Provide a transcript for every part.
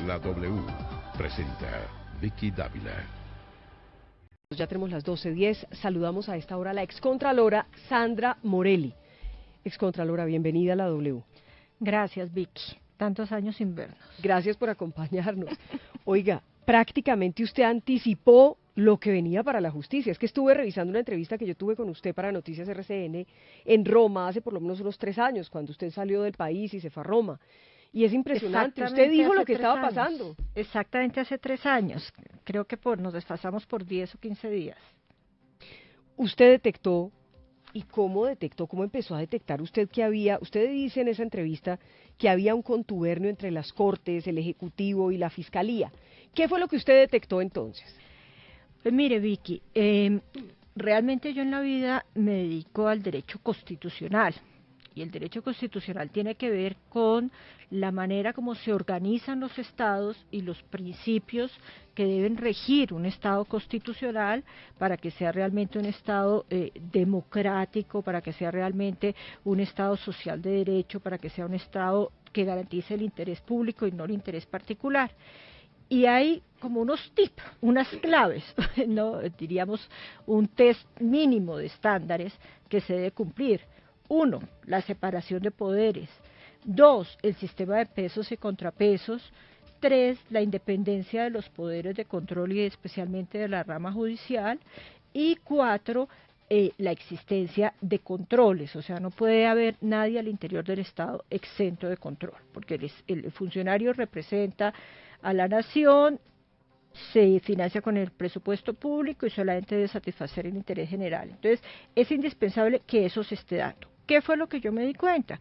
La W presenta Vicky Dávila. Ya tenemos las 12:10, saludamos a esta hora a la excontralora Sandra Morelli. Excontralora, bienvenida a la W. Gracias, Vicky. Tantos años sin vernos. Gracias por acompañarnos. Oiga, prácticamente usted anticipó lo que venía para la justicia. Es que estuve revisando una entrevista que yo tuve con usted para Noticias RCN en Roma hace por lo menos unos 3 años, cuando usted salió del país y se fue a Roma. Y es impresionante, usted dijo lo que estaba pasando. Exactamente hace 3 años. Creo que nos desfasamos por 10 o 15 días. Usted detectó, ¿y cómo detectó, cómo empezó a detectar usted que había, usted dice en esa entrevista que había un contubernio entre las Cortes, el Ejecutivo y la Fiscalía? ¿Qué fue lo que usted detectó entonces? Pues mire, Vicky, realmente yo en la vida me dedico al derecho constitucional. Y el derecho constitucional tiene que ver con la manera como se organizan los estados y los principios que deben regir un estado constitucional para que sea realmente un estado democrático, para que sea realmente un estado social de derecho, para que sea un estado que garantice el interés público y no el interés particular. Y hay como unos tips, unas claves, no diríamos un test mínimo de estándares que se debe cumplir. 1, la separación de poderes. 2, el sistema de pesos y contrapesos. 3, la independencia de los poderes de control y especialmente de la rama judicial. Y 4, la existencia de controles, o sea, no puede haber nadie al interior del Estado exento de control, porque el funcionario representa a la nación, se financia con el presupuesto público y solamente debe satisfacer el interés general. Entonces, es indispensable que eso se esté dando. ¿Qué fue lo que yo me di cuenta?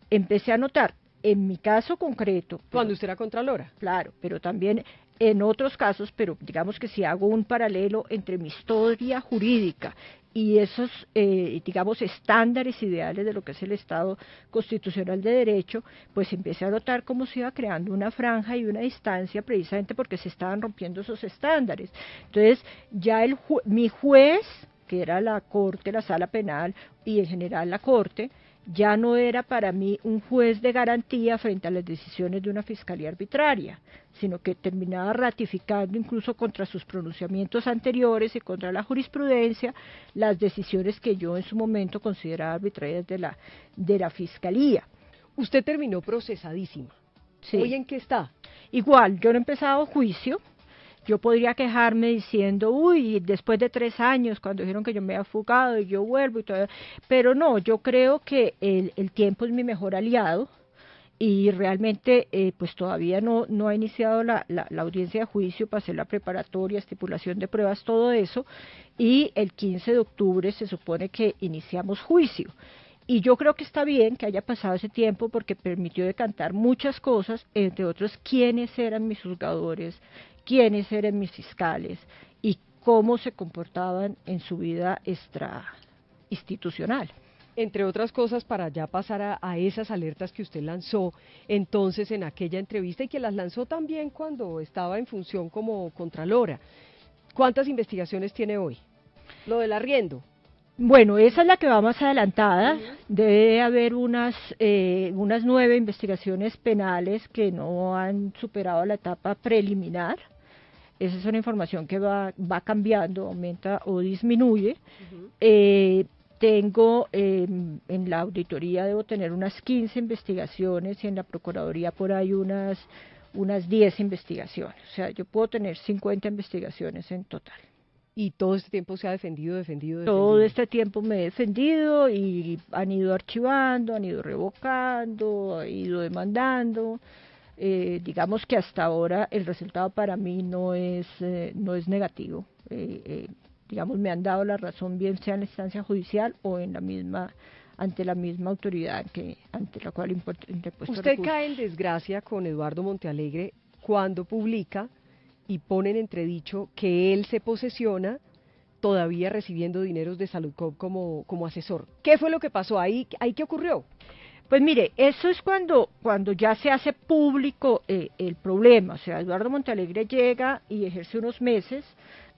Empecé a notar, en mi caso concreto... Cuando usted era contralora. Claro, pero también en otros casos, pero digamos que si hago un paralelo entre mi historia jurídica y esos, digamos, estándares ideales de lo que es el Estado constitucional de derecho, pues empecé a notar cómo se iba creando una franja y una distancia precisamente porque se estaban rompiendo esos estándares. Entonces, ya mi juez, que era la Corte, la Sala Penal y en general la Corte, ya no era para mí un juez de garantía frente a las decisiones de una fiscalía arbitraria, sino que terminaba ratificando incluso contra sus pronunciamientos anteriores y contra la jurisprudencia las decisiones que yo en su momento consideraba arbitrarias de la fiscalía. Usted terminó procesadísima. Sí. ¿Hoy en qué está? Igual, yo no he empezado juicio. Yo podría quejarme diciendo, uy, después de 3 años, cuando dijeron que yo me había fugado y yo vuelvo y todo, pero no, yo creo que el tiempo es mi mejor aliado y realmente pues todavía no ha iniciado la audiencia de juicio para hacer la preparatoria, estipulación de pruebas, todo eso, y el 15 de octubre se supone que iniciamos juicio. Y yo creo que está bien que haya pasado ese tiempo porque permitió decantar muchas cosas, entre otros quiénes eran mis juzgadores, quiénes eran mis fiscales y cómo se comportaban en su vida extrainstitucional. Entre otras cosas, para ya pasar a esas alertas que usted lanzó entonces en aquella entrevista y que las lanzó también cuando estaba en función como contralora. ¿Cuántas investigaciones tiene hoy? Lo del arriendo. Bueno, esa es la que va más adelantada. Debe haber unas 9 investigaciones penales que no han superado la etapa preliminar. Esa es una información que va cambiando, aumenta o disminuye. Tengo en la auditoría debo tener unas 15 investigaciones y en la procuraduría por ahí unas 10 investigaciones. O sea, yo puedo tener 50 investigaciones en total. Y todo este tiempo se ha defendido. Todo este tiempo me he defendido y han ido archivando, han ido revocando, han ido demandando. Digamos que hasta ahora el resultado para mí no es negativo. Digamos, me han dado la razón, bien sea en la instancia judicial o en ante la misma autoridad ante la cual interpuesto Usted recurso. cae en desgracia con Eduardo Montealegre cuando publica y pone en entredicho que él se posesiona todavía recibiendo dineros de Saludcop como asesor. ¿Qué fue lo que pasó ahí? ¿Qué ocurrió? Pues mire, eso es cuando ya se hace público el problema. O sea, Eduardo Montealegre llega y ejerce unos meses,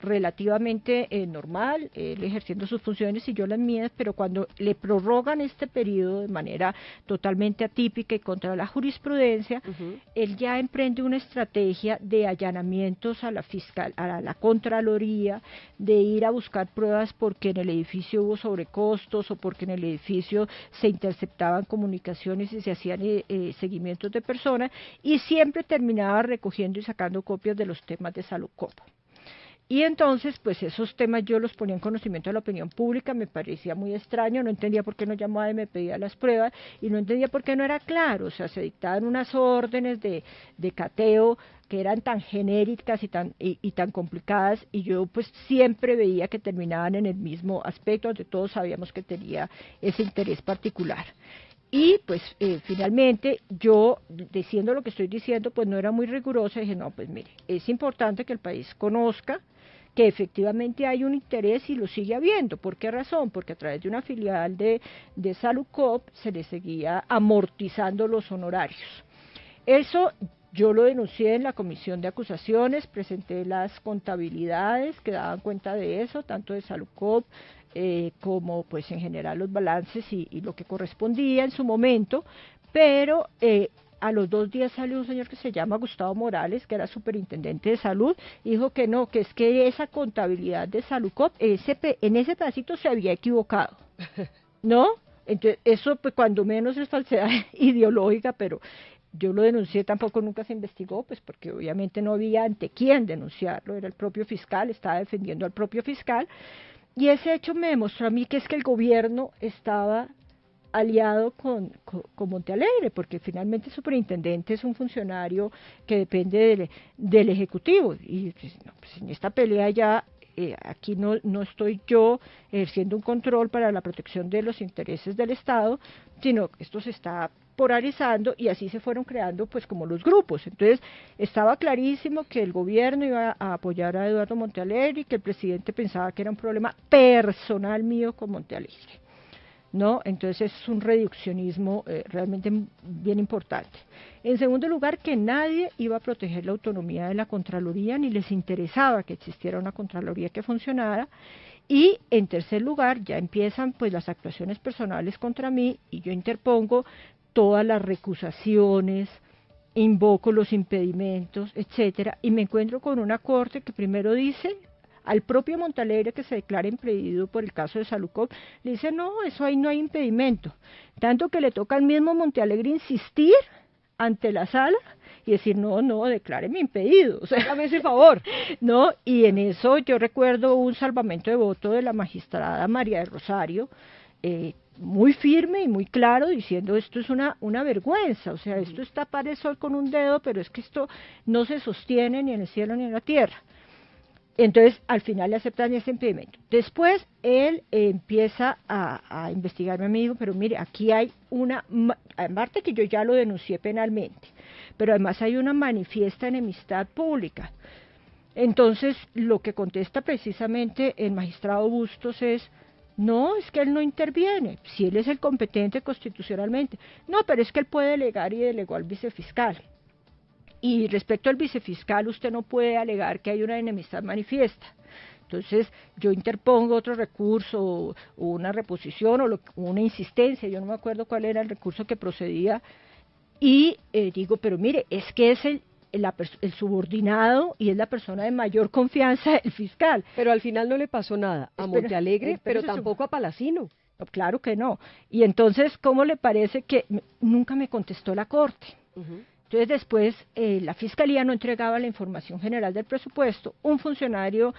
relativamente normal, él ejerciendo sus funciones y yo las mías, pero cuando le prorrogan este periodo de manera totalmente atípica y contra la jurisprudencia, él ya emprende una estrategia de allanamientos a la Contraloría, de ir a buscar pruebas porque en el edificio hubo sobrecostos o porque en el edificio se interceptaban comunicaciones y se hacían seguimientos de personas, y siempre terminaba recogiendo y sacando copias de los temas de Salucop. Y entonces, pues esos temas yo los ponía en conocimiento de la opinión pública, me parecía muy extraño, no entendía por qué no llamaba y me pedía las pruebas, y no entendía por qué no era claro, o sea, se dictaban unas órdenes de cateo que eran tan genéricas y tan complicadas, y yo pues siempre veía que terminaban en el mismo aspecto, donde todos sabíamos que tenía ese interés particular. Y pues finalmente yo, diciendo lo que estoy diciendo, pues no era muy rigurosa, y dije, no, pues mire, es importante que el país conozca que efectivamente hay un interés y lo sigue habiendo. ¿Por qué razón? Porque a través de una filial de Salucop se le seguía amortizando los honorarios. Eso yo lo denuncié en la comisión de acusaciones, presenté las contabilidades que daban cuenta de eso, tanto de Salucop como pues en general los balances y lo que correspondía en su momento, pero a los 2 días salió un señor que se llama Gustavo Morales, que era superintendente de salud, y dijo que no, que es que esa contabilidad de Salucop, en ese pedacito se había equivocado, ¿no? Entonces, eso pues cuando menos es falsedad ideológica, pero yo lo denuncié, tampoco nunca se investigó, pues porque obviamente no había ante quién denunciarlo, era el propio fiscal, estaba defendiendo al propio fiscal, y ese hecho me demostró a mí que es que el gobierno estaba aliado con Montealegre, porque finalmente el superintendente es un funcionario que depende del Ejecutivo, y pues, no, pues en esta pelea ya aquí no estoy yo ejerciendo un control para la protección de los intereses del Estado, sino que esto se está polarizando y así se fueron creando pues como los grupos. Entonces estaba clarísimo que el gobierno iba a apoyar a Eduardo Montealegre y que el presidente pensaba que era un problema personal mío con Montealegre, ¿no? Entonces es un reduccionismo realmente bien importante. En segundo lugar, que nadie iba a proteger la autonomía de la Contraloría, ni les interesaba que existiera una Contraloría que funcionara. Y en tercer lugar, ya empiezan pues las actuaciones personales contra mí y yo interpongo todas las recusaciones, invoco los impedimentos, etcétera, y me encuentro con una corte que primero dice al propio Montealegre, que se declara impedido por el caso de Salucop, le dice, no, eso ahí no hay impedimento, tanto que le toca al mismo Montealegre insistir ante la sala y decir, no, decláreme impedido, o sea, hágame ese favor, ¿no? Y en eso yo recuerdo un salvamento de voto de la magistrada María de Rosario, muy firme y muy claro, diciendo esto es una vergüenza, o sea, esto es tapar el sol con un dedo, pero es que esto no se sostiene ni en el cielo ni en la tierra. Entonces, al final le aceptan ese impedimento. Después, él empieza a investigar, mi amigo, pero mire, aquí hay aparte que yo ya lo denuncié penalmente, pero además hay una manifiesta enemistad pública. Entonces, lo que contesta precisamente el magistrado Bustos es, no, es que él no interviene, si él es el competente constitucionalmente. No, pero es que él puede delegar y delegó al vicefiscal. Y respecto al vicefiscal, usted no puede alegar que hay una enemistad manifiesta. Entonces, yo interpongo otro recurso, o una reposición, o una insistencia, yo no me acuerdo cuál era el recurso que procedía, y digo, pero mire, es que es el subordinado y es la persona de mayor confianza del fiscal. Pero al final no le pasó nada a Montealegre, pero tampoco a Palacino. No, claro que no. Y entonces, ¿cómo le parece que nunca me contestó la Corte? Entonces después la Fiscalía no entregaba la información general del presupuesto, un funcionario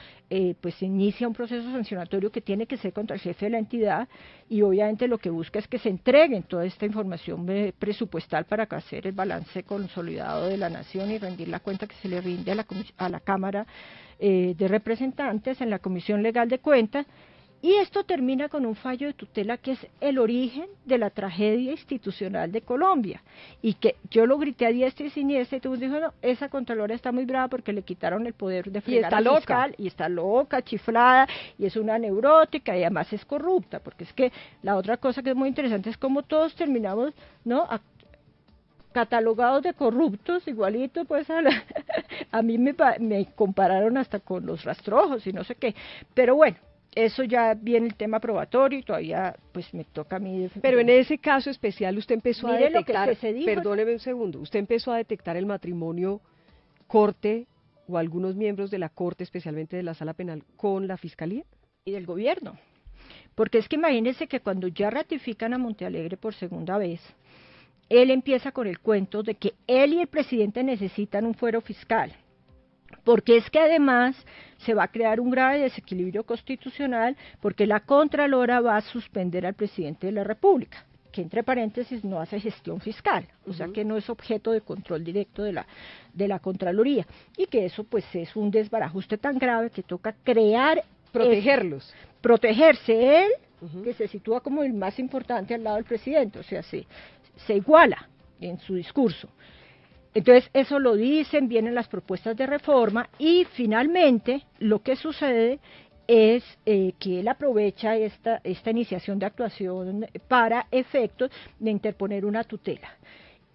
pues inicia un proceso sancionatorio que tiene que ser contra el jefe de la entidad y obviamente lo que busca es que se entreguen toda esta información presupuestal para hacer el balance consolidado de la nación y rendir la cuenta que se le rinde a la Cámara de Representantes en la Comisión Legal de Cuentas. Y esto termina con un fallo de tutela que es el origen de la tragedia institucional de Colombia. Y que yo lo grité a diestra y siniestra y todo el mundo dijo, no, esa Contralora está muy brava porque le quitaron el poder de fregar al fiscal. Y está loca, chiflada, y es una neurótica y además es corrupta. Porque es que la otra cosa que es muy interesante es cómo todos terminamos, ¿no?, catalogados de corruptos, igualito pues A mí me compararon hasta con los rastrojos y no sé qué. Pero bueno, eso ya viene el tema probatorio y todavía pues me toca a mí. Pero en ese caso especial usted empezó a Mire lo que detectar, se dijo. perdóneme un segundo, usted empezó a detectar el matrimonio corte o algunos miembros de la corte, especialmente de la sala penal, con la fiscalía. Y del gobierno. Porque es que imagínense que cuando ya ratifican a Montealegre por segunda vez, él empieza con el cuento de que él y el presidente necesitan un fuero fiscal. Porque es que además se va a crear un grave desequilibrio constitucional porque la Contralora va a suspender al presidente de la República, que entre paréntesis no hace gestión fiscal, o sea que no es objeto de control directo de la Contraloría, y que eso pues es un desbarajuste tan grave que toca crear... Protegerlos. Protegerse él, que se sitúa como el más importante al lado del presidente, o sea, se iguala en su discurso. Entonces, eso lo dicen, vienen las propuestas de reforma y finalmente lo que sucede es que él aprovecha esta iniciación de actuación para efectos de interponer una tutela.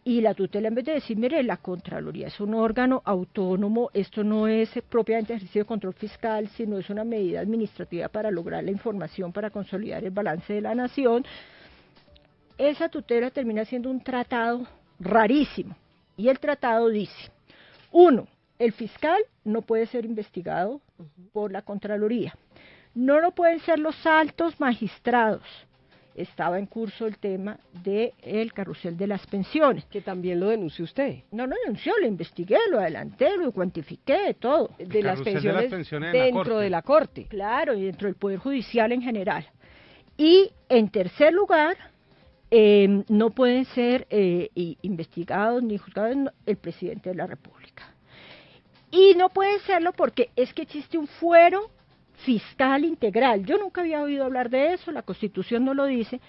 Y la tutela, en vez de decir, mire, la Contraloría es un órgano autónomo, esto no es propiamente ejercicio de control fiscal, sino es una medida administrativa para lograr la información, para consolidar el balance de la nación, esa tutela termina siendo un tratado rarísimo. Y el tratado dice, 1, el fiscal no puede ser investigado por la Contraloría, no lo pueden ser los altos magistrados. Estaba en curso el tema del carrusel de las pensiones. Que también lo denunció usted. No lo denunció, lo investigué, lo adelanté, lo cuantifiqué, todo. De las pensiones dentro de la Corte. Claro, y dentro del Poder Judicial en general. Y en tercer lugar, no pueden ser investigados ni juzgados el presidente de la República. Y no pueden serlo porque es que existe un fuero fiscal integral. Yo nunca había oído hablar de eso, la Constitución no lo dice,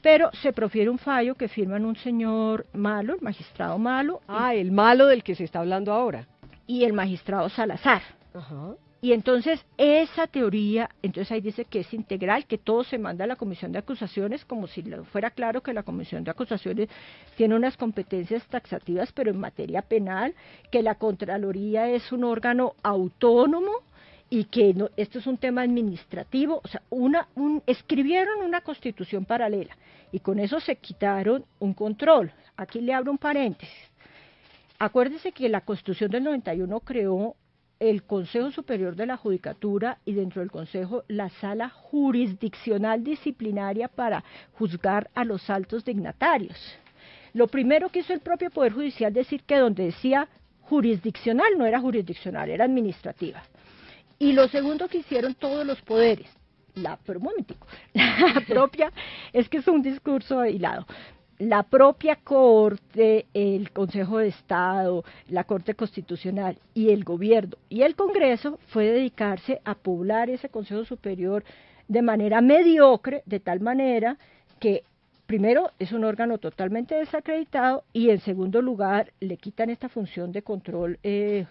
pero se profiere un fallo que firman un señor Malo, el magistrado Malo. El Malo del que se está hablando ahora. Y el magistrado Salazar. Ajá. Y entonces esa teoría, entonces ahí dice que es integral, que todo se manda a la Comisión de Acusaciones, como si fuera claro que la Comisión de Acusaciones tiene unas competencias taxativas, pero en materia penal, que la Contraloría es un órgano autónomo y que no, esto es un tema administrativo, o sea, escribieron una constitución paralela y con eso se quitaron un control. Aquí le abro un paréntesis. Acuérdese que la Constitución del 91 creó el Consejo Superior de la Judicatura y dentro del Consejo la Sala Jurisdiccional Disciplinaria para juzgar a los altos dignatarios. Lo primero que hizo el propio Poder Judicial decir que donde decía jurisdiccional no era jurisdiccional, era administrativa. Y lo segundo que hicieron todos los poderes, la propia, es que es un discurso hilado, la propia Corte, el Consejo de Estado, la Corte Constitucional y el Gobierno y el Congreso fue dedicarse a poblar ese Consejo Superior de manera mediocre, de tal manera que primero es un órgano totalmente desacreditado y en segundo lugar le quitan esta función de control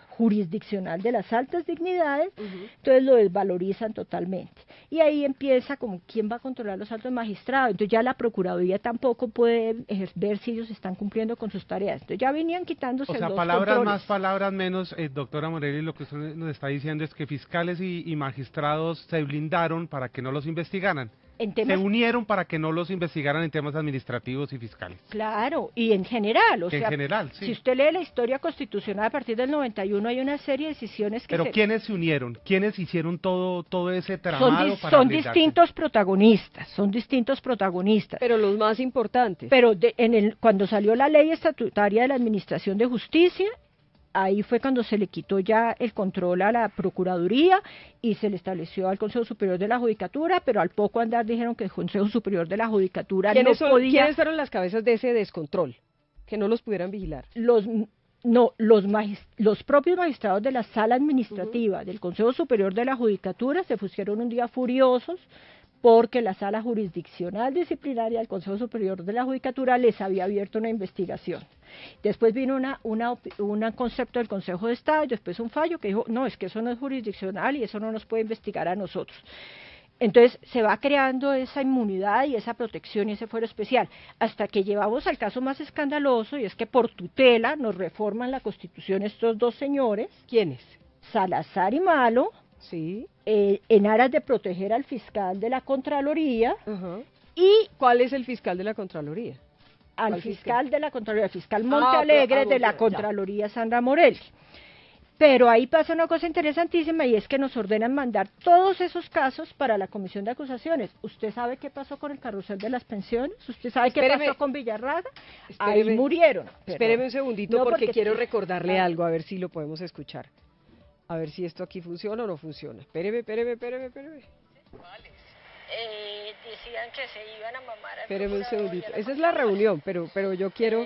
jurisdiccional de las altas dignidades, entonces lo desvalorizan totalmente. Y ahí empieza como quién va a controlar los altos magistrados, entonces ya la Procuraduría tampoco puede ver si ellos están cumpliendo con sus tareas, entonces ya venían quitándose los controles. O sea, palabras más, palabras menos, doctora Morelli, lo que usted nos está diciendo es que fiscales y magistrados se blindaron para que no los investigaran. Se unieron para que no los investigaran en temas administrativos y fiscales. Claro, y en general, en general, sí. Si usted lee la historia constitucional a partir del 91 hay una serie de decisiones que ¿quiénes se unieron? ¿Quiénes hicieron todo ese tramado para son blindarse? Son distintos protagonistas. Pero los más importantes. Pero cuando salió la ley estatutaria de la Administración de Justicia, ahí fue cuando se le quitó ya el control a la Procuraduría y se le estableció al Consejo Superior de la Judicatura, pero al poco andar dijeron que el Consejo Superior de la Judicatura no podía... ¿Quiénes fueron las cabezas de ese descontrol? Que no los pudieran vigilar. Los propios magistrados de la Sala Administrativa del Consejo Superior de la Judicatura se pusieron un día furiosos porque la Sala Jurisdiccional Disciplinaria del Consejo Superior de la Judicatura les había abierto una investigación. Después vino un concepto del Consejo de Estado y después un fallo que dijo, no, es que eso no es jurisdiccional y eso no nos puede investigar a nosotros. Entonces se va creando esa inmunidad y esa protección y ese fuero especial, hasta que llevamos al caso más escandaloso, y es que por tutela nos reforman la Constitución estos dos señores. ¿Quiénes? Salazar y Malo, sí, en aras de proteger al fiscal de la Contraloría. ¿Y cuál es el fiscal de la Contraloría? Al fiscal de la Contraloría, el fiscal Montealegre de la Contraloría, Sandra Morelli. Pero ahí pasa una cosa interesantísima, y es que nos ordenan mandar todos esos casos para la comisión de acusaciones. ¿Usted sabe qué pasó con el carrusel de las pensiones? ¿Usted sabe qué pasó con Villarraga? Ahí murieron. Espéreme un segundito, porque quiero recordarle algo, a ver si lo podemos escuchar. A ver si esto aquí funciona o no funciona. Espéreme. Decían que se iban a mamar. Espéreme un segundito. Esa es la reunión, pero yo quiero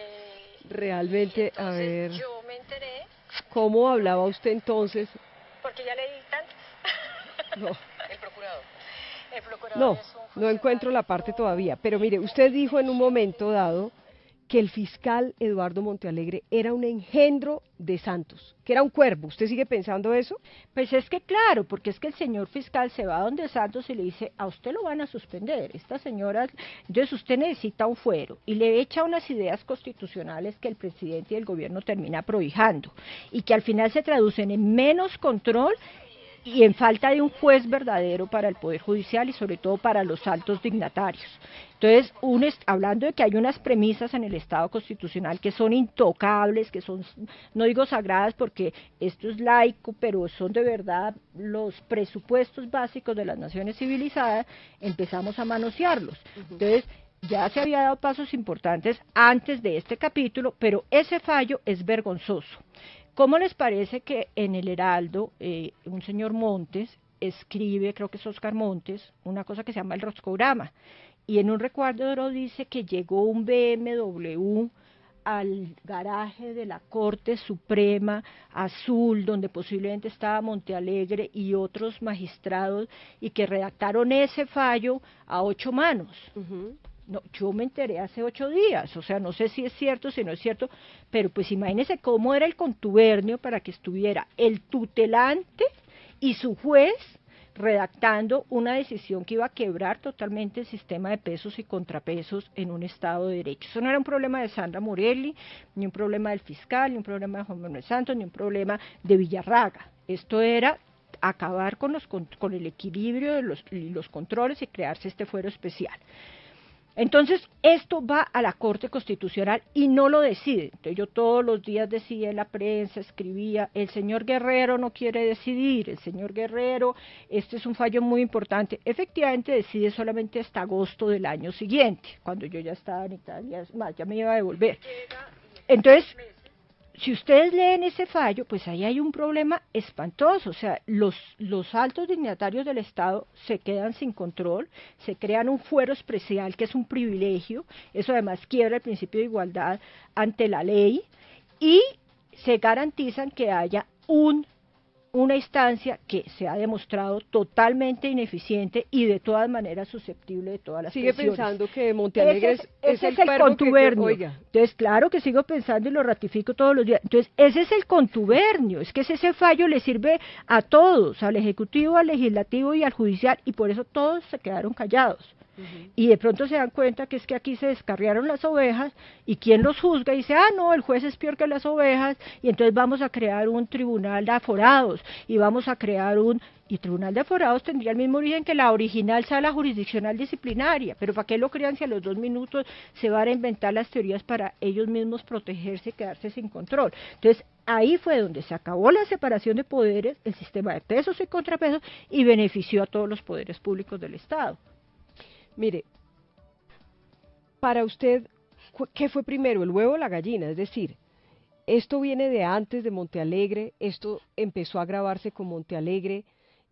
realmente, a ver... Yo me enteré. ¿Cómo hablaba usted entonces? Porque ya leí tantos. No. El procurador. No encuentro la parte todavía. Pero mire, usted dijo en un momento dado que el fiscal Eduardo Montealegre era un engendro de Santos, que era un cuervo. ¿Usted sigue pensando eso? Pues es que claro, porque es que el señor fiscal se va donde Santos y le dice, a usted lo van a suspender, esta señora, entonces usted necesita un fuero, y le echa unas ideas constitucionales que el presidente y el gobierno termina prohijando, y que al final se traducen en menos control y en falta de un juez verdadero para el Poder Judicial y sobre todo para los altos dignatarios. Entonces, hablando de que hay unas premisas en el Estado constitucional que son intocables, que son, no digo sagradas porque esto es laico, pero son de verdad los presupuestos básicos de las naciones civilizadas, empezamos a manosearlos. Entonces, ya se había dado pasos importantes antes de este capítulo, pero ese fallo es vergonzoso. ¿Cómo les parece que en el Heraldo un señor Montes escribe, creo que es Oscar Montes, una cosa que se llama el roscograma? Y en un recuadro dice que llegó un BMW al garaje de la Corte Suprema azul, donde posiblemente estaba Montealegre y otros magistrados, y que redactaron ese fallo a 8 manos. No, yo me enteré hace 8 días, o sea, no sé si es cierto, si no es cierto, pero pues imagínense cómo era el contubernio para que estuviera el tutelante y su juez redactando una decisión que iba a quebrar totalmente el sistema de pesos y contrapesos en un Estado de Derecho. Eso no era un problema de Sandra Morelli, ni un problema del fiscal, ni un problema de Juan Manuel Santos, ni un problema de Villarraga. Esto era acabar con el equilibrio de los controles y crearse este fuero especial. Entonces, esto va a la Corte Constitucional y no lo decide. Entonces, yo todos los días decía en la prensa, escribía, el señor Guerrero no quiere decidir, el señor Guerrero, este es un fallo muy importante. Efectivamente, decide solamente hasta agosto del año siguiente, cuando yo ya estaba en Italia, es más, ya me iba a devolver. Entonces, si ustedes leen ese fallo, pues ahí hay un problema espantoso, o sea, los altos dignatarios del Estado se quedan sin control, se crean un fuero especial que es un privilegio, eso además quiebra el principio de igualdad ante la ley, y se garantizan que haya una instancia que se ha demostrado totalmente ineficiente y de todas maneras susceptible de todas las presiones. ¿Sigue pensando que Montealegre es el contubernio? Oiga. Entonces, claro que sigo pensando y lo ratifico todos los días. Entonces, ese es el contubernio, es que ese fallo le sirve a todos, al Ejecutivo, al Legislativo y al Judicial, y por eso todos se quedaron callados. Y de pronto se dan cuenta que es que aquí se descarriaron las ovejas, y quien los juzga dice, no, el juez es peor que las ovejas, y entonces vamos a crear un tribunal de aforados, y vamos a crear y tribunal de aforados tendría el mismo origen que la original sala jurisdiccional disciplinaria, pero ¿para qué lo crean si a los 2 minutos se van a inventar las teorías para ellos mismos protegerse y quedarse sin control? Entonces, ahí fue donde se acabó la separación de poderes, el sistema de pesos y contrapesos, y benefició a todos los poderes públicos del Estado. Mire, para usted, ¿qué fue primero, el huevo o la gallina? Es decir, esto viene de antes de Montealegre, esto empezó a agravarse con Montealegre,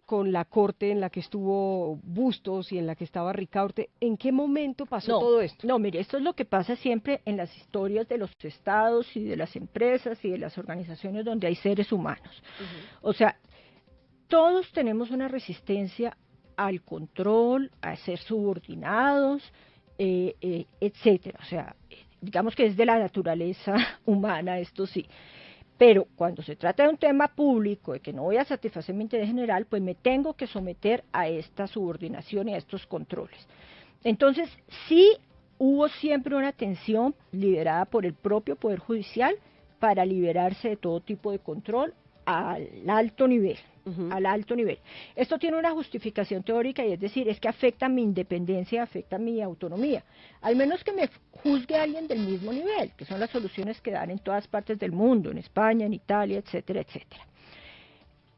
con la corte en la que estuvo Bustos y en la que estaba Ricaurte. ¿En qué momento pasó todo esto? No, mire, esto es lo que pasa siempre en las historias de los estados y de las empresas y de las organizaciones donde hay seres humanos. O sea, todos tenemos una resistencia al control, a ser subordinados, etcétera. O sea, digamos que es de la naturaleza humana, esto sí. Pero cuando se trata de un tema público, de que no voy a satisfacer mi interés general, pues me tengo que someter a esta subordinación y a estos controles. Entonces, sí hubo siempre una tensión liderada por el propio Poder Judicial para liberarse de todo tipo de control al alto nivel. Al alto nivel. Esto tiene una justificación teórica y es decir, es que afecta mi independencia, afecta mi autonomía. Al menos que me juzgue alguien del mismo nivel, que son las soluciones que dan en todas partes del mundo, en España, en Italia, etcétera, etcétera.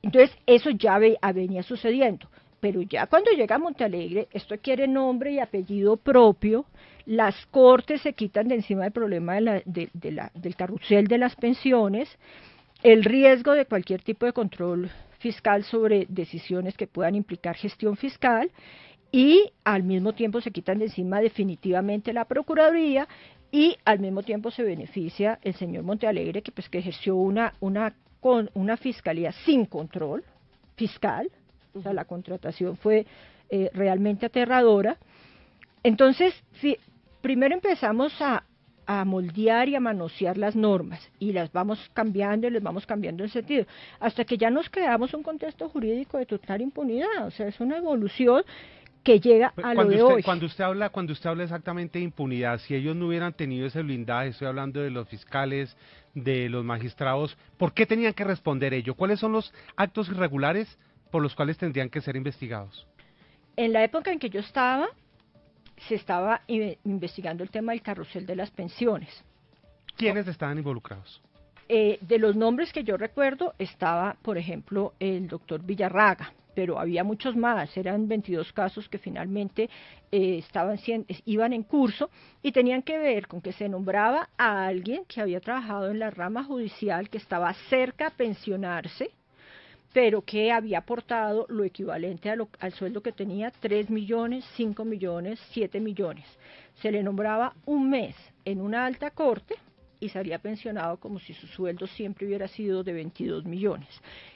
Entonces, eso ya venía sucediendo. Pero ya cuando llega a Montealegre, esto quiere nombre y apellido propio, las cortes se quitan de encima del problema del carrusel de las pensiones, el riesgo de cualquier tipo de control fiscal sobre decisiones que puedan implicar gestión fiscal y al mismo tiempo se quitan de encima definitivamente la Procuraduría y al mismo tiempo se beneficia el señor Montealegre que ejerció una fiscalía sin control fiscal, o sea, la contratación fue realmente aterradora. Entonces, primero empezamos a moldear y a manosear las normas y las vamos cambiando y les vamos cambiando el sentido hasta que ya nos creamos un contexto jurídico de total impunidad, o sea, es una evolución que llega a lo de hoy. Cuando usted habla exactamente de impunidad, si ellos no hubieran tenido ese blindaje, estoy hablando de los fiscales, de los magistrados, ¿por qué tenían que responder ello? ¿Cuáles son los actos irregulares por los cuales tendrían que ser investigados? En la época en que yo estaba, se estaba investigando el tema del carrusel de las pensiones. ¿Quiénes estaban involucrados? De los nombres que yo recuerdo estaba, por ejemplo, el doctor Villarraga, pero había muchos más, eran 22 casos que finalmente iban en curso y tenían que ver con que se nombraba a alguien que había trabajado en la rama judicial, que estaba cerca a pensionarse, pero que había aportado lo equivalente al sueldo que tenía, 3 millones, 5 millones, 7 millones. Se le nombraba un mes en una alta corte y salía pensionado como si su sueldo siempre hubiera sido de 22 millones.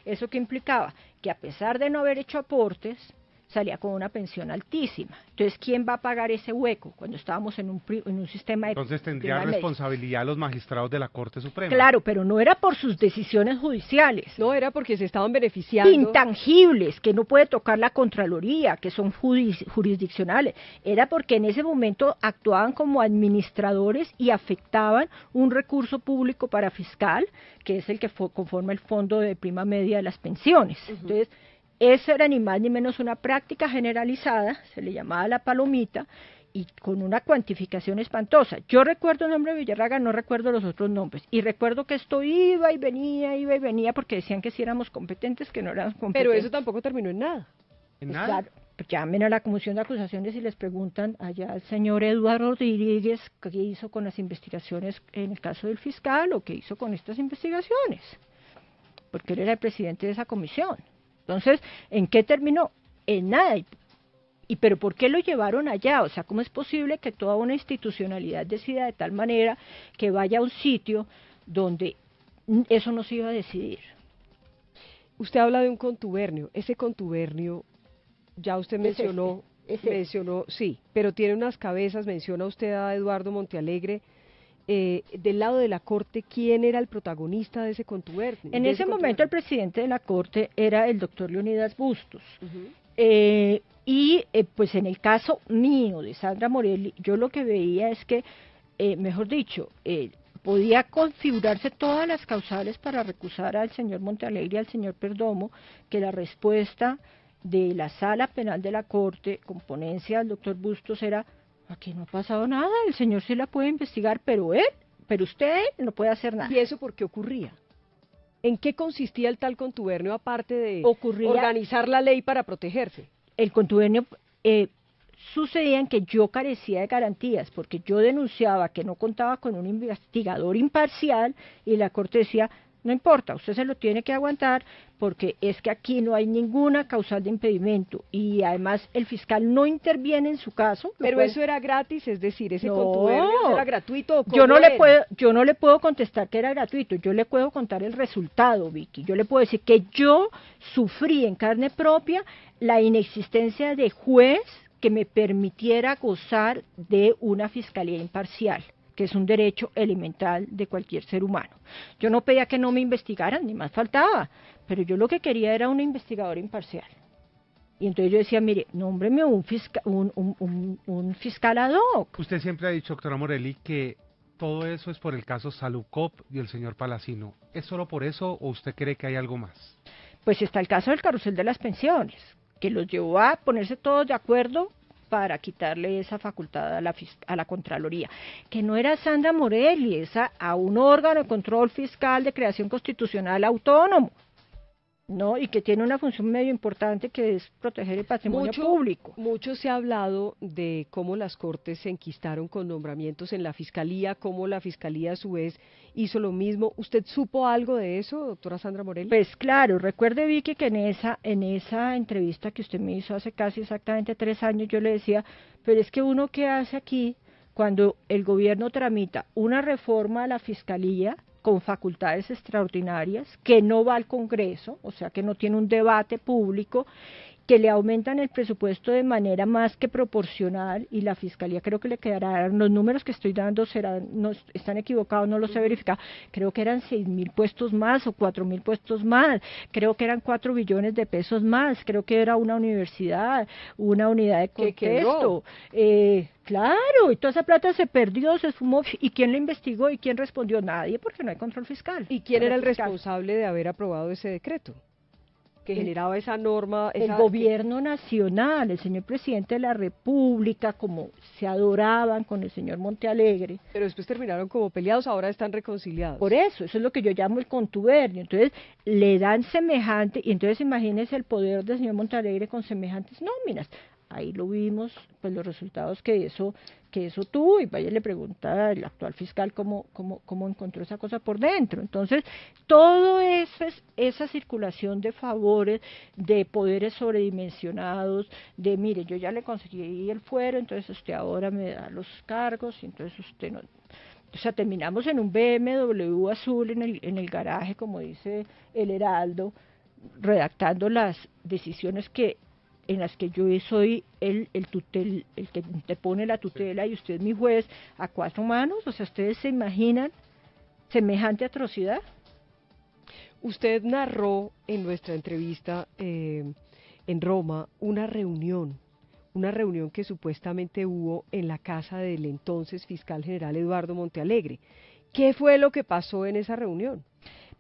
¿Eso qué implicaba? Que a pesar de no haber hecho aportes, salía con una pensión altísima. Entonces, ¿quién va a pagar ese hueco cuando estábamos en un sistema de... Entonces tendría responsabilidad los magistrados de la Corte Suprema. Claro, pero no era por sus decisiones judiciales. No, era porque se estaban beneficiando. Intangibles, que no puede tocar la Contraloría, que son jurisdiccionales. Era porque en ese momento actuaban como administradores y afectaban un recurso público para fiscal, que es el que conforma el fondo de prima media de las pensiones. Entonces, eso era ni más ni menos una práctica generalizada, se le llamaba la palomita, y con una cuantificación espantosa. Yo recuerdo el nombre de Villarraga, no recuerdo los otros nombres, y recuerdo que esto iba y venía, porque decían que sí éramos competentes, que no éramos competentes. Pero eso tampoco terminó en nada. ¿En nada? Claro, llamen a la Comisión de Acusaciones y les preguntan allá al señor Eduardo Rodríguez qué hizo con las investigaciones en el caso del fiscal o qué hizo con estas investigaciones, porque él era el presidente de esa comisión. Entonces, ¿en qué terminó? En nada. ¿Pero por qué lo llevaron allá? O sea, ¿cómo es posible que toda una institucionalidad decida de tal manera que vaya a un sitio donde eso no se iba a decidir? Usted habla de un contubernio. Ese contubernio, ya usted mencionó, sí, pero tiene unas cabezas, menciona usted a Eduardo Montealegre. Del lado de la Corte, ¿quién era el protagonista de ese contubernio? En ese momento el presidente de la Corte era el doctor Leonidas Bustos. Pues en el caso mío de Sandra Morelli, yo lo que veía es que, mejor dicho, podía configurarse todas las causales para recusar al señor Montealegre y al señor Perdomo, que la respuesta de la Sala Penal de la Corte, con ponencia del doctor Bustos, era: aquí no ha pasado nada, el señor sí la puede investigar, pero usted no puede hacer nada. ¿Y eso por qué ocurría? ¿En qué consistía el tal contubernio aparte de organizar la ley para protegerse? El contubernio sucedía en que yo carecía de garantías, porque yo denunciaba que no contaba con un investigador imparcial y la Corte decía: no importa, usted se lo tiene que aguantar porque es que aquí no hay ninguna causal de impedimento y además el fiscal no interviene en su caso. Pero eso era gratis, es decir, ese contubernio era gratuito. Yo no le puedo contestar que era gratuito, yo le puedo contar el resultado, Vicky. Yo le puedo decir que yo sufrí en carne propia la inexistencia de juez que me permitiera gozar de una fiscalía imparcial, que es un derecho elemental de cualquier ser humano. Yo no pedía que no me investigaran, ni más faltaba, pero yo lo que quería era una investigadora imparcial. Y entonces yo decía, mire, nómbreme un fiscal ad hoc. Usted siempre ha dicho, doctora Morelli, que todo eso es por el caso Salucop y el señor Palacino. ¿Es solo por eso o usted cree que hay algo más? Pues está el caso del carrusel de las pensiones, que los llevó a ponerse todos de acuerdo para quitarle esa facultad a la Contraloría, que no era Sandra Morelli, esa a un órgano de control fiscal de creación constitucional autónomo, ¿no? Y que tiene una función medio importante, que es proteger el patrimonio público. Mucho se ha hablado de cómo las Cortes se enquistaron con nombramientos en la Fiscalía, cómo la Fiscalía a su vez hizo lo mismo. ¿Usted supo algo de eso, doctora Sandra Morelli? Pues claro, recuerde, Vicky, que en esa entrevista que usted me hizo hace casi exactamente 3 años, yo le decía, pero es que uno ¿qué hace aquí cuando el gobierno tramita una reforma a la Fiscalía con facultades extraordinarias, que no va al Congreso, o sea que no tiene un debate público, que le aumentan el presupuesto de manera más que proporcional, y la Fiscalía creo que le quedarán, los números que estoy dando no están equivocados, no los he verificado, creo que eran 6.000 puestos más o 4.000 puestos más, creo que eran 4 billones de pesos más, creo que era una universidad, una unidad de contexto, claro, y toda esa plata se perdió, se esfumó, ¿y quién la investigó y quién respondió? Nadie, porque no hay control fiscal. ¿Y quién era el responsable de haber aprobado ese decreto que generaba esa norma? El gobierno nacional, el señor presidente de la República, como se adoraban con el señor Montealegre. Pero después terminaron como peleados, ahora están reconciliados. Por eso es lo que yo llamo el contubernio. Entonces le dan semejante, y entonces imagínense el poder del señor Montealegre con semejantes nóminas. Ahí lo vimos, pues los resultados que eso tuvo, y vaya le pregunta al actual fiscal cómo encontró esa cosa por dentro. Entonces, todo eso es esa circulación de favores, de poderes sobredimensionados, de mire, yo ya le conseguí el fuero, entonces usted ahora me da los cargos, y entonces usted no. O sea, terminamos en un BMW azul en el garaje, como dice el Heraldo, redactando las decisiones en las que yo soy el que te pone la tutela, y usted es mi juez, a 4 manos. O sea, ¿ustedes se imaginan semejante atrocidad? Usted narró en nuestra entrevista en Roma una reunión que supuestamente hubo en la casa del entonces fiscal general Eduardo Montealegre. ¿Qué fue lo que pasó en esa reunión?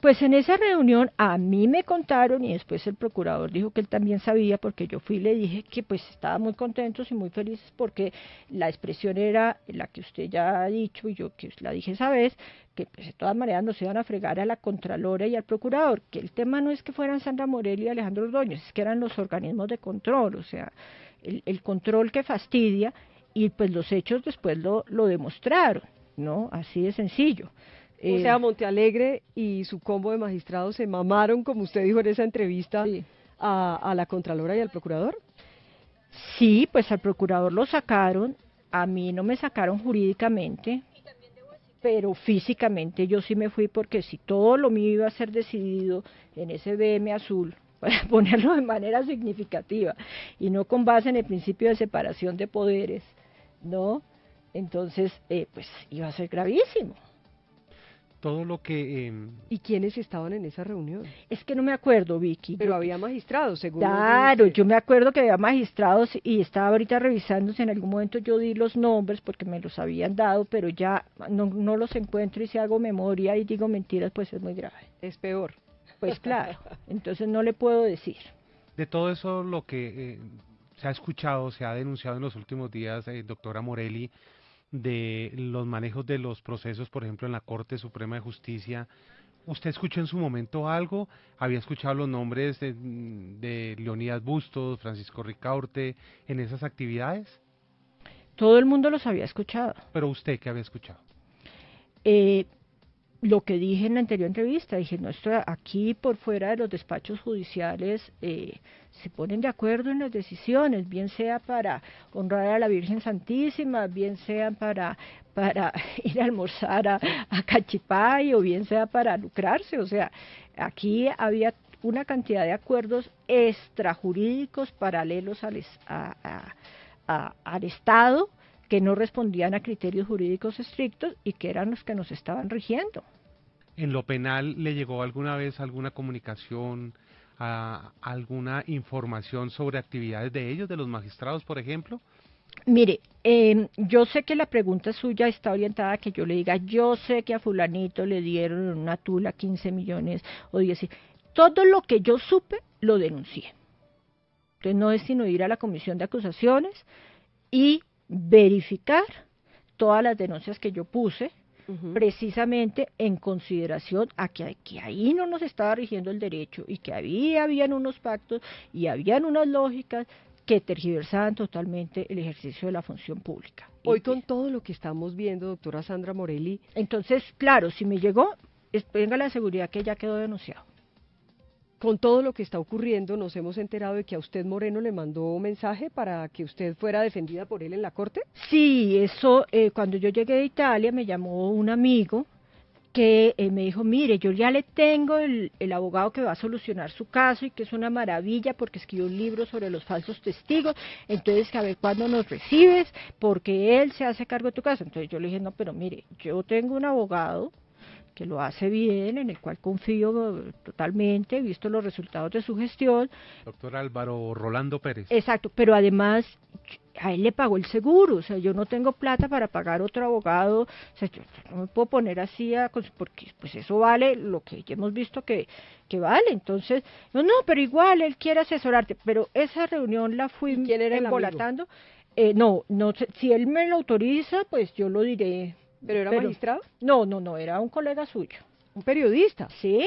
Pues en esa reunión a mí me contaron, y después el procurador dijo que él también sabía, porque yo fui y le dije que pues estaban muy contentos y muy felices, porque la expresión era la que usted ya ha dicho y yo que la dije esa vez, que pues de todas maneras nos iban a fregar a la Contralora y al procurador, que el tema no es que fueran Sandra Morelli y Alejandro Ordóñez, es que eran los organismos de control, o sea, el control que fastidia, y pues los hechos después lo demostraron, ¿no? Así de sencillo. O sea, Montealegre y su combo de magistrados se mamaron, como usted dijo en esa entrevista, sí, a la Contralora y al Procurador. Sí, pues al Procurador lo sacaron, a mí no me sacaron jurídicamente, pero físicamente yo sí me fui, porque si todo lo mío iba a ser decidido en ese BM azul, para ponerlo de manera significativa, y no con base en el principio de separación de poderes, ¿no? Entonces, pues iba a ser gravísimo. Todo lo que... ¿Y quiénes estaban en esa reunión? Es que no me acuerdo, Vicky. Pero había magistrados, según... Claro, yo me acuerdo que había magistrados, y estaba ahorita revisando si en algún momento yo di los nombres, porque me los habían dado, pero ya no los encuentro, y si hago memoria y digo mentiras, pues es muy grave. Es peor. Pues claro, entonces no le puedo decir. De todo eso lo que se ha escuchado, se ha denunciado en los últimos días, doctora Morelli, de los manejos de los procesos, por ejemplo, en la Corte Suprema de Justicia, ¿usted escuchó en su momento algo? ¿Había escuchado los nombres de Leonidas Bustos, Francisco Ricaurte, en esas actividades? Todo el mundo los había escuchado. ¿Pero usted qué había escuchado? Lo que dije en la anterior entrevista, dije, no, esto aquí por fuera de los despachos judiciales se ponen de acuerdo en las decisiones, bien sea para honrar a la Virgen Santísima, bien sea para ir a almorzar a Cachipay, o bien sea para lucrarse. O sea, aquí había una cantidad de acuerdos extrajurídicos paralelos al Estado, que no respondían a criterios jurídicos estrictos y que eran los que nos estaban rigiendo. ¿En lo penal le llegó alguna vez alguna comunicación, alguna información sobre actividades de ellos, de los magistrados, por ejemplo? Mire, yo sé que la pregunta suya está orientada a que yo le diga, yo sé que a fulanito le dieron en una tula 15 millones o 10. Todo lo que yo supe, lo denuncié. Entonces no es sino ir a la comisión de acusaciones y verificar todas las denuncias que yo puse, precisamente en consideración a que ahí no nos estaba rigiendo el derecho y que habían unos pactos y habían unas lógicas que tergiversaban totalmente el ejercicio de la función pública. Hoy con todo lo que estamos viendo, doctora Sandra Morelli. Entonces, claro, si me llegó, tenga la seguridad que ya quedó denunciado. Con todo lo que está ocurriendo, nos hemos enterado de que a usted Moreno le mandó un mensaje para que usted fuera defendida por él en la corte. Sí, eso, cuando yo llegué de Italia me llamó un amigo que me dijo, mire, yo ya le tengo el abogado que va a solucionar su caso y que es una maravilla porque escribió un libro sobre los falsos testigos, entonces que a ver cuándo nos recibes, porque él se hace cargo de tu caso. Entonces yo le dije, no, pero mire, yo tengo un abogado que lo hace bien, en el cual confío totalmente, he visto los resultados de su gestión. Doctor Álvaro Rolando Pérez. Exacto, pero además a él le pagó el seguro, o sea, yo no tengo plata para pagar otro abogado, o sea, yo no me puedo poner así, porque pues eso vale lo que ya hemos visto que vale, entonces, no, pero igual él quiere asesorarte, pero esa reunión la fui embolatando, no sé, si él me lo autoriza, pues yo lo diré. ¿Pero era magistrado? No, era un colega suyo. ¿Un periodista? Sí.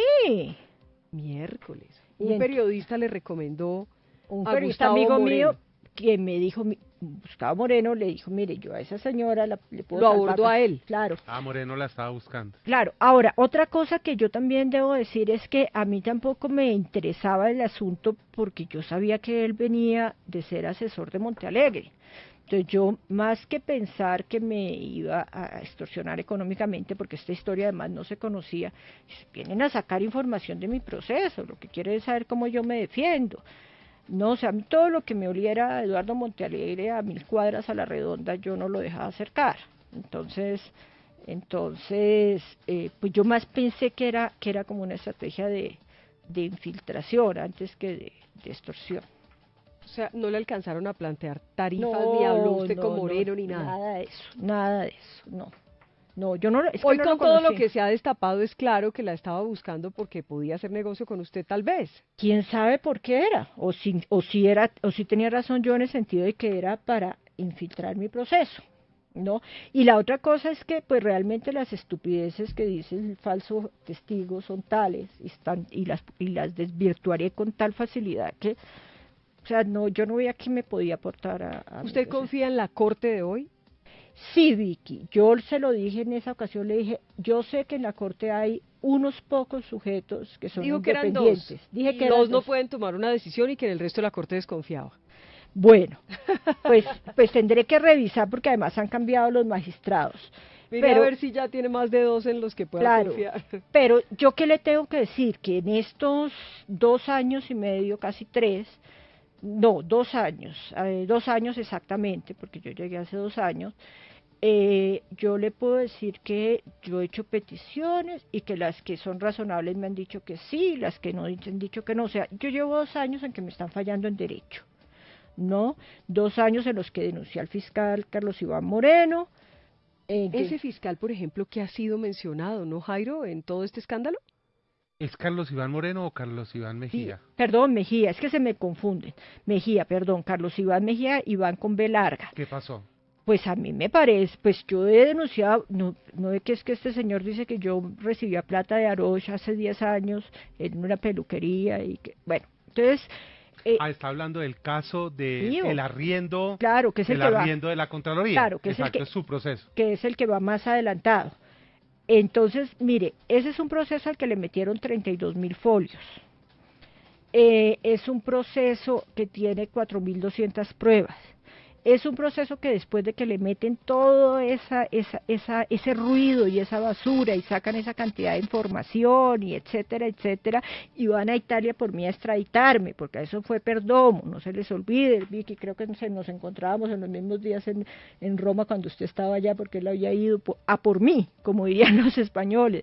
Miércoles. Un periodista le recomendó un a periodista Gustavo amigo Moreno. mío que me dijo, Gustavo Moreno le dijo, mire, yo a esa señora le puedo Lo salvar. abordó a él. Claro. Moreno la estaba buscando. Claro. Ahora, otra cosa que yo también debo decir es que a mí tampoco me interesaba el asunto porque yo sabía que él venía de ser asesor de Montealegre. Entonces yo, más que pensar que me iba a extorsionar económicamente, porque esta historia además no se conocía, vienen a sacar información de mi proceso, lo que quiere es saber cómo yo me defiendo. No, o sea, a mí todo lo que me oliera a Eduardo Montealegre a 1000 cuadras a la redonda, yo no lo dejaba acercar. Entonces pues yo más pensé que era como una estrategia de infiltración antes que de extorsión. O sea, no le alcanzaron a plantear tarifas, ni habló usted con Moreno, ni nada. Nada de eso, no, yo no. Hoy con todo lo que se ha destapado es claro que la estaba buscando porque podía hacer negocio con usted, tal vez. ¿Quién sabe por qué era? O si tenía razón yo en el sentido de que era para infiltrar mi proceso, ¿no? Y la otra cosa es que, pues realmente las estupideces que dice el falso testigo son tales y las desvirtuaré con tal facilidad que, o sea, no, yo no veía que me podía aportar a ¿Usted confía en la corte de hoy? Sí, Vicky, yo se lo dije en esa ocasión, le dije, yo sé que en la corte hay unos pocos sujetos que son independientes. Que eran dos. Dije que dos no pueden tomar una decisión y que en el resto de la corte desconfiaba. Bueno, pues tendré que revisar porque además han cambiado los magistrados. Mira a ver si ya tiene más de dos en los que pueda confiar. Pero yo qué le tengo que decir, que en estos 2 años y medio, casi 3, no, 2 años, 2 años exactamente, porque yo llegué hace 2 años, yo le puedo decir que yo he hecho peticiones y que las que son razonables me han dicho que sí, las que no han dicho que no. O sea, yo llevo 2 años en que me están fallando en derecho, ¿no? 2 años en los que denuncié al fiscal Carlos Iván Moreno. Ese fiscal, por ejemplo, que ha sido mencionado, ¿no, Jairo, en todo este escándalo? ¿Es Carlos Iván Moreno o Carlos Iván Mejía? Sí, perdón, Mejía, es que se me confunden. Mejía, perdón, Carlos Iván Mejía, Iván con B larga. ¿Qué pasó? Pues a mí me parece, pues yo he denunciado, no es que este señor dice que yo recibía plata de Arocha hace 10 años en una peluquería y que, bueno, entonces... está hablando del caso del arriendo, claro, que es el arriendo de la Contraloría. Claro, que es su proceso. Que es el que va más adelantado. Entonces, mire, ese es un proceso al que le metieron 32.000 folios. Es un proceso que tiene 4.200 pruebas. es un proceso que después de que le meten todo ese ruido y esa basura y sacan esa cantidad de información y etcétera, etcétera, y van a Italia por mí a extraditarme, porque a eso fue Perdomo, no se les olvide, Vicky, creo que nos encontrábamos en los mismos días en Roma cuando usted estaba allá, porque él había ido a por mí, como dirían los españoles.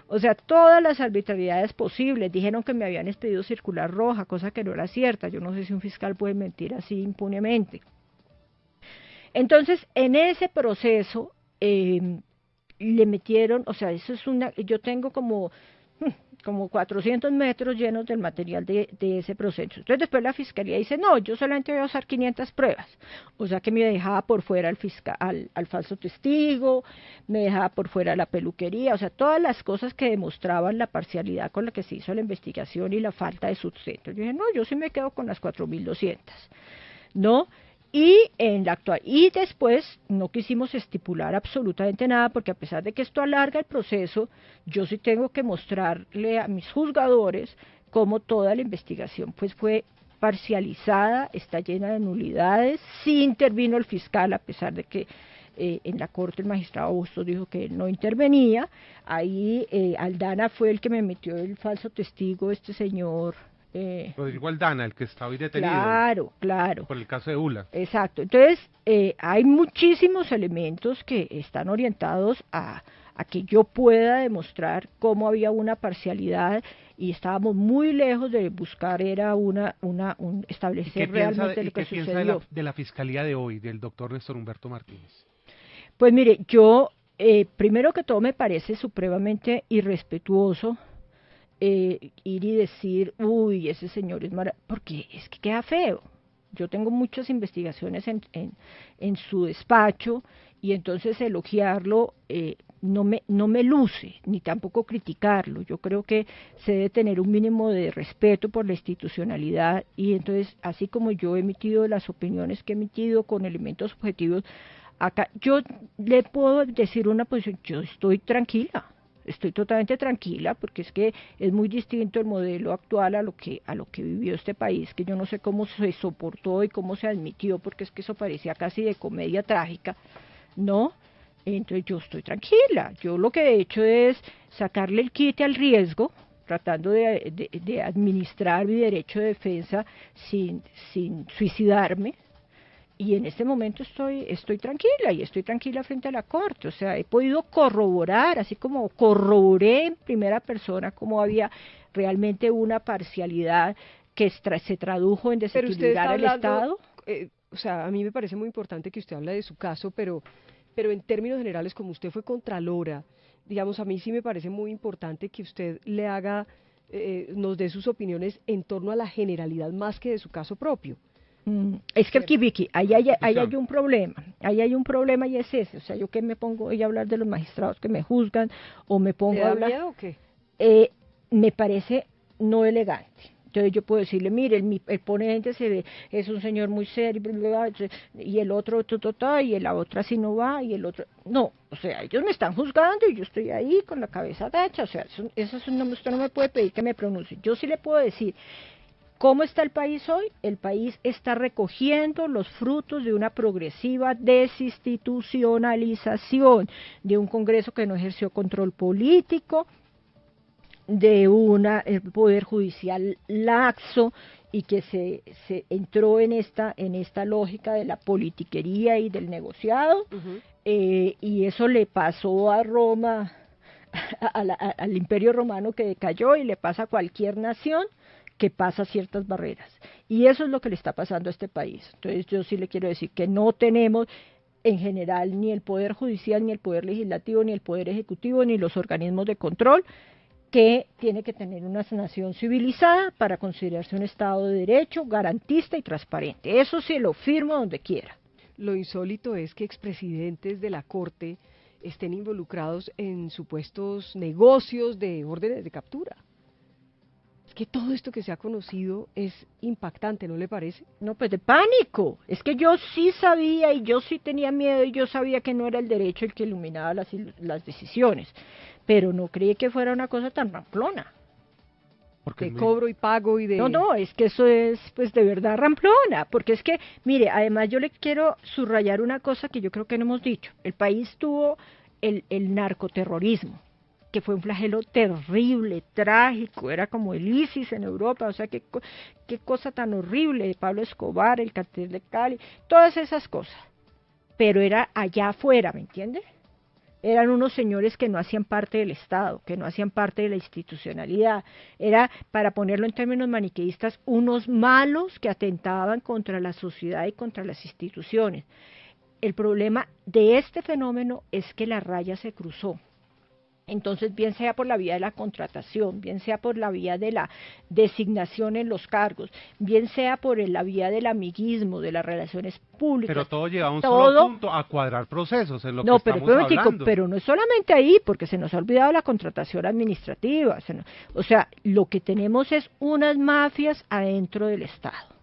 O sea, todas las arbitrariedades posibles. Dijeron que me habían expedido circular roja, cosa que no era cierta. Yo no sé si un fiscal puede mentir así impunemente. Entonces, en ese proceso le metieron, o sea, yo tengo como 400 metros llenos del material de ese proceso. Entonces después la fiscalía dice, no, yo solamente voy a usar 500 pruebas. O sea que me dejaba por fuera al falso testigo, me dejaba por fuera la peluquería, o sea, todas las cosas que demostraban la parcialidad con la que se hizo la investigación y la falta de sustento. Yo dije, no, yo sí me quedo con las 4.200, ¿no? Y después no quisimos estipular absolutamente nada, porque a pesar de que esto alarga el proceso, yo sí tengo que mostrarle a mis juzgadores cómo toda la investigación pues fue parcializada, está llena de nulidades, sí intervino el fiscal, a pesar de que en la corte el magistrado Bustos dijo que él no intervenía. Ahí Aldana fue el que me metió el falso testigo, este señor Rodrigo Aldana, el que está hoy detenido. Claro. Por el caso de ULA. Exacto. Entonces, hay muchísimos elementos que están orientados a que yo pueda demostrar cómo había una parcialidad, y estábamos muy lejos de buscar establecer realmente lo que sucedió. ¿Qué piensa de la fiscalía de hoy, del doctor Néstor Humberto Martínez? Pues mire, yo, primero que todo, me parece supremamente irrespetuoso ir y decir, uy, ese señor es maravilloso, porque es que queda feo. Yo tengo muchas investigaciones en su despacho, y entonces elogiarlo no me luce, ni tampoco criticarlo. Yo creo que se debe tener un mínimo de respeto por la institucionalidad, y entonces, así como yo he emitido las opiniones que he emitido con elementos objetivos, acá yo le puedo decir una posición, yo estoy tranquila. Estoy totalmente tranquila, porque es que es muy distinto el modelo actual a lo que vivió este país, que yo no sé cómo se soportó y cómo se admitió, porque es que eso parecía casi de comedia trágica, ¿no? Entonces yo estoy tranquila. Yo lo que he hecho es sacarle el quite al riesgo, tratando de administrar mi derecho de defensa sin suicidarme. Y en este momento estoy tranquila, y estoy tranquila frente a la corte. O sea, he podido corroborar, así como corroboré en primera persona cómo había realmente una parcialidad que se tradujo en desequilibrar el Estado. O sea, a mí me parece muy importante que usted hable de su caso, pero en términos generales, como usted fue contralora, digamos, a mí sí me parece muy importante que usted le haga, nos dé sus opiniones en torno a la generalidad más que de su caso propio. Es que aquí, Vicky, ahí hay un problema, y es ese. O sea, yo que me pongo a hablar de los magistrados que me juzgan, o me pongo a hablar... ¿Le da miedo o qué? Me parece no elegante. Entonces yo puedo decirle, mire, el ponente es un señor muy serio, y el otro, y la otra sí no va, y el otro... No, o sea, ellos me están juzgando y yo estoy ahí con la cabeza agacha. O sea, usted no me puede pedir que me pronuncie. Yo sí le puedo decir... ¿Cómo está el país hoy? El país está recogiendo los frutos de una progresiva desinstitucionalización, de un Congreso que no ejerció control político, de un poder judicial laxo, y que se entró en esta lógica de la politiquería y del negociado. Y eso le pasó a Roma, al Imperio Romano, que decayó, y le pasa a cualquier nación que pasa ciertas barreras, y eso es lo que le está pasando a este país. Entonces yo sí le quiero decir que no tenemos en general ni el Poder Judicial, ni el Poder Legislativo, ni el Poder Ejecutivo, ni los organismos de control, que tiene que tener una nación civilizada para considerarse un Estado de Derecho, garantista y transparente. Eso sí lo firmo donde quiera. Lo insólito es que expresidentes de la Corte estén involucrados en supuestos negocios de órdenes de captura. Que todo esto que se ha conocido es impactante, ¿no le parece? No, pues de pánico. Es que yo sí sabía, y yo sí tenía miedo, y yo sabía que no era el derecho el que iluminaba las decisiones, pero no creí que fuera una cosa tan ramplona. de cobro y pago y de... No, es que eso es pues de verdad ramplona, porque es que, mire, además yo le quiero subrayar una cosa que yo creo que no hemos dicho. El país tuvo el narcoterrorismo, que fue un flagelo terrible, trágico, era como el ISIS en Europa, o sea, qué cosa tan horrible, Pablo Escobar, el cartel de Cali, todas esas cosas, pero era allá afuera, ¿me entiende? Eran unos señores que no hacían parte del Estado, que no hacían parte de la institucionalidad, era, para ponerlo en términos maniqueístas, unos malos que atentaban contra la sociedad y contra las instituciones. El problema de este fenómeno es que la raya se cruzó. Entonces, bien sea por la vía de la contratación, bien sea por la vía de la designación en los cargos, bien sea por la vía del amiguismo, de las relaciones públicas. Pero todo lleva a un solo punto, a cuadrar procesos, en lo que estamos hablando. Pero no es solamente ahí, porque se nos ha olvidado la contratación administrativa. O sea, lo que tenemos es unas mafias adentro del Estado.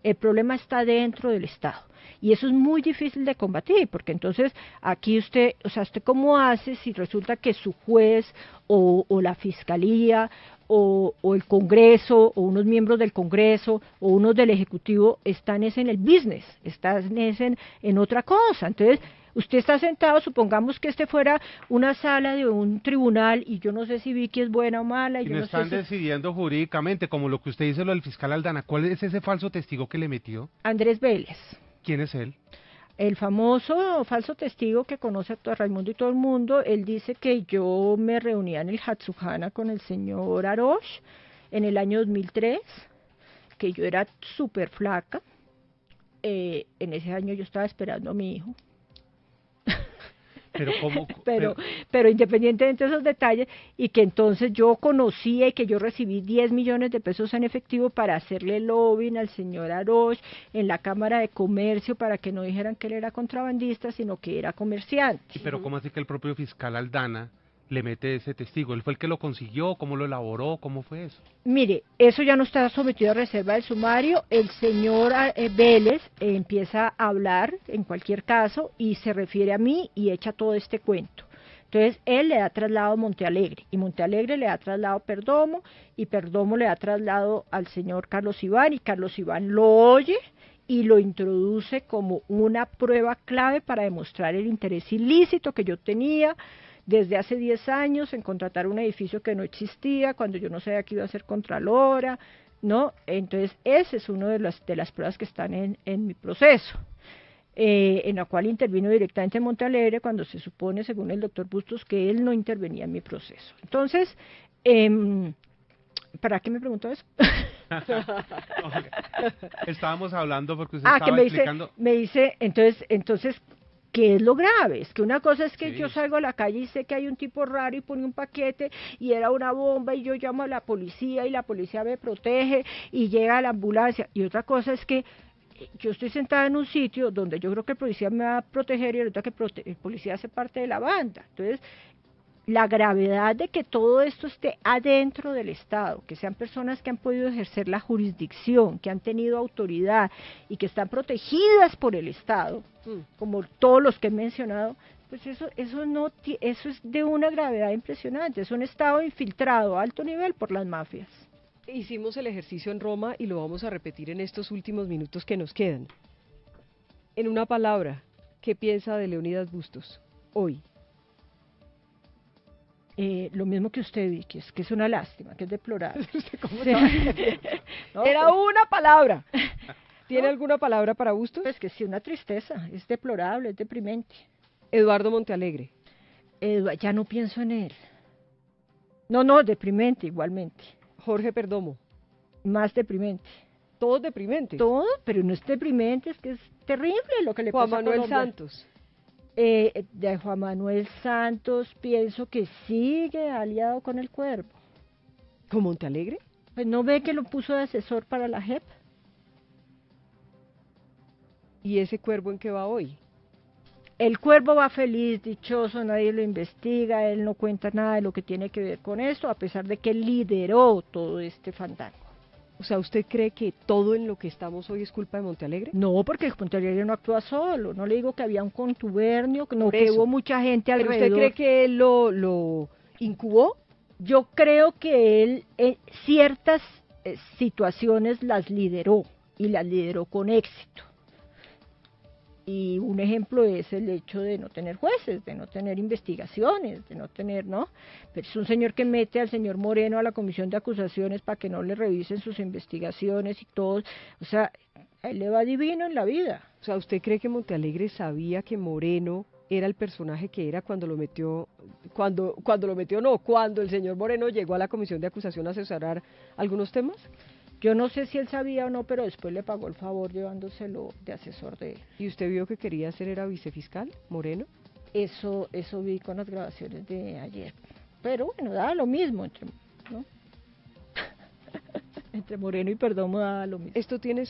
El problema está dentro del Estado. Y eso es muy difícil de combatir, porque entonces aquí usted cómo hace si resulta que su juez o la fiscalía o el Congreso o unos miembros del Congreso o unos del Ejecutivo están en el business, están en otra cosa. Entonces, usted está sentado, supongamos que este fuera una sala de un tribunal y yo no sé si Vicky es buena o mala. Y no están decidiendo jurídicamente, como lo que usted dice, lo del fiscal Aldana. ¿Cuál es ese falso testigo que le metió? Andrés Vélez. ¿Quién es él? El famoso falso testigo que conoce a todo Raimundo y todo el mundo. Él dice que yo me reunía en el Hatsujana con el señor Arosh en el año 2003, que yo era súper flaca. En ese año yo estaba esperando a mi hijo. Pero ¿cómo? Pero independientemente de esos detalles, y que entonces yo conocía y que yo recibí 10 millones de pesos en efectivo para hacerle lobbying al señor Arosh en la Cámara de Comercio para que no dijeran que él era contrabandista, sino que era comerciante. Pero ¿cómo así que el propio fiscal Aldana le mete ese testigo? ¿Él fue el que lo consiguió? ¿Cómo lo elaboró? ¿Cómo fue eso? Mire, eso ya no está sometido a reserva del sumario. El señor Vélez empieza a hablar, en cualquier caso, y se refiere a mí y echa todo este cuento. Entonces, él le da traslado a Montealegre, y Montealegre le da traslado a Perdomo, y Perdomo le da traslado al señor Carlos Iván, y Carlos Iván lo oye y lo introduce como una prueba clave para demostrar el interés ilícito que yo tenía desde hace 10 años en contratar un edificio que no existía, cuando yo no sabía que iba a ser contralora, ¿no? Entonces, ese es uno de las pruebas que están en mi proceso, en la cual intervino directamente en Montealegre, cuando se supone, según el doctor Bustos, que él no intervenía en mi proceso. Entonces, ¿para qué me preguntó eso? Estábamos hablando porque usted estaba explicando... me dice, entonces, ¿qué es lo grave? Es que una cosa es que yo salgo a la calle y sé que hay un tipo raro y pone un paquete y era una bomba y yo llamo a la policía y la policía me protege y llega la ambulancia. Y otra cosa es que yo estoy sentada en un sitio donde yo creo que el policía me va a proteger y ahorita que el policía hace parte de la banda. Entonces, la gravedad de que todo esto esté adentro del Estado, que sean personas que han podido ejercer la jurisdicción, que han tenido autoridad y que están protegidas por el Estado, como todos los que he mencionado, pues eso es de una gravedad impresionante. Es un Estado infiltrado a alto nivel por las mafias. Hicimos el ejercicio en Roma y lo vamos a repetir en estos últimos minutos que nos quedan. En una palabra, ¿qué piensa de Leonidas Bustos hoy? Lo mismo que usted, Vicky, que es una lástima, que es deplorable. ¿Cómo no, era una palabra. ¿Tiene alguna palabra para Bustos? Pues que sí, una tristeza, es deplorable, es deprimente. Eduardo Montealegre. Ya no pienso en él. No, deprimente igualmente. Jorge Perdomo. Más deprimente. Todos deprimentes. Todos, pero no es deprimente, es que es terrible lo que le pasa a Colombia. Juan Manuel Santos. De Juan Manuel Santos pienso que sigue aliado con el Cuervo. ¿Con Montealegre? Pues no ve que lo puso de asesor para la JEP. ¿Y ese Cuervo en qué va hoy? El Cuervo va feliz, dichoso, nadie lo investiga, él no cuenta nada de lo que tiene que ver con esto, a pesar de que él lideró todo este fandango. O sea, ¿usted cree que todo en lo que estamos hoy es culpa de Montealegre? No, porque Montealegre no actúa solo. No le digo que había un contubernio, no, que hubo mucha gente alrededor. ¿Pero usted cree que él lo incubó? yo creo que él ciertas situaciones las lideró y las lideró con éxito. Y un ejemplo es el hecho de no tener jueces, de no tener investigaciones, de no tener, ¿no? Pero es un señor que mete al señor Moreno a la comisión de acusaciones para que no le revisen sus investigaciones y todo. O sea, a él le va divino en la vida. O sea, ¿usted cree que Montealegre sabía que Moreno era el personaje que era cuando lo metió, cuando el señor Moreno llegó a la comisión de acusación a asesorar algunos temas? Yo no sé si él sabía o no, pero después le pagó el favor llevándoselo de asesor de él. ¿Y usted vio que quería ser era vicefiscal, Moreno? Eso vi con las grabaciones de ayer. Pero bueno, daba lo mismo, ¿no? Entre Moreno y Perdomo daba lo mismo. ¿Esto tiene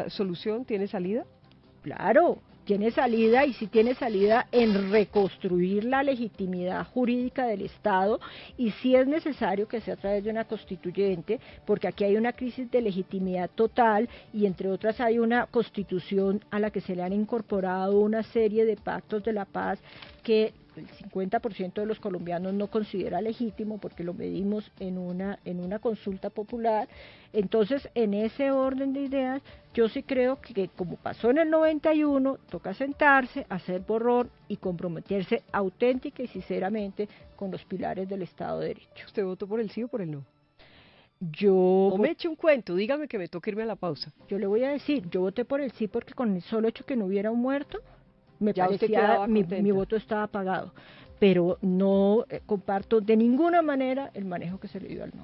solución, tiene salida? Claro, tiene salida, y si tiene salida en reconstruir la legitimidad jurídica del Estado, y si es necesario que sea a través de una constituyente, porque aquí hay una crisis de legitimidad total, y entre otras hay una constitución a la que se le han incorporado una serie de pactos de la paz que el 50% de los colombianos no considera legítimo porque lo medimos en una consulta popular. Entonces, en ese orden de ideas, yo sí creo que como pasó en el 91, toca sentarse, hacer borrón y comprometerse auténtica y sinceramente con los pilares del Estado de Derecho. ¿Usted votó por el sí o por el no? No me eche un cuento, dígame que me toca irme a la pausa. Yo le voy a decir, yo voté por el sí porque con el solo hecho que no hubiera un muerto, me parecía, mi voto estaba apagado, pero no comparto de ninguna manera el manejo que se le dio al no.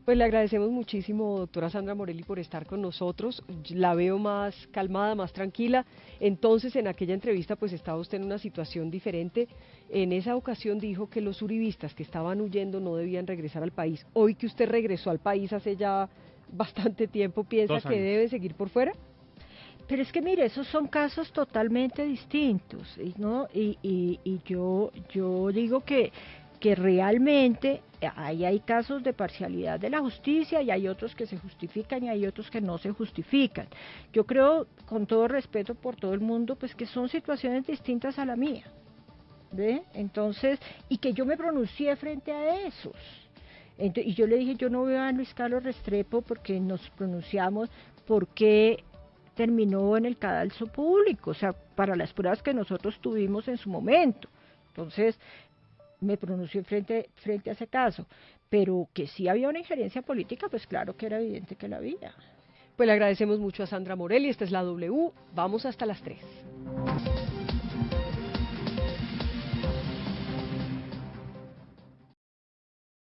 Pues le agradecemos muchísimo, doctora Sandra Morelli, por estar con nosotros. La veo más calmada, más tranquila. Entonces, en aquella entrevista, pues estaba usted en una situación diferente. En esa ocasión dijo que los uribistas que estaban huyendo no debían regresar al país. Hoy que usted regresó al país hace ya bastante tiempo, ¿piensa que deben seguir por fuera? Pero es que mire, esos son casos totalmente distintos, ¿no? Y yo digo que realmente hay casos de parcialidad de la justicia y hay otros que se justifican y hay otros que no se justifican. Yo creo, con todo respeto por todo el mundo, pues que son situaciones distintas a la mía, ¿ve? Entonces, y que yo me pronuncié frente a esos. Y yo le dije, yo no veo a Luis Carlos Restrepo porque nos pronunciamos porque terminó en el cadalso público, o sea, para las pruebas que nosotros tuvimos en su momento. Entonces, me pronuncié frente a ese caso, pero que sí había una injerencia política, pues claro que era evidente que la había. Pues le agradecemos mucho a Sandra Morelli, esta es la W, vamos hasta las 3.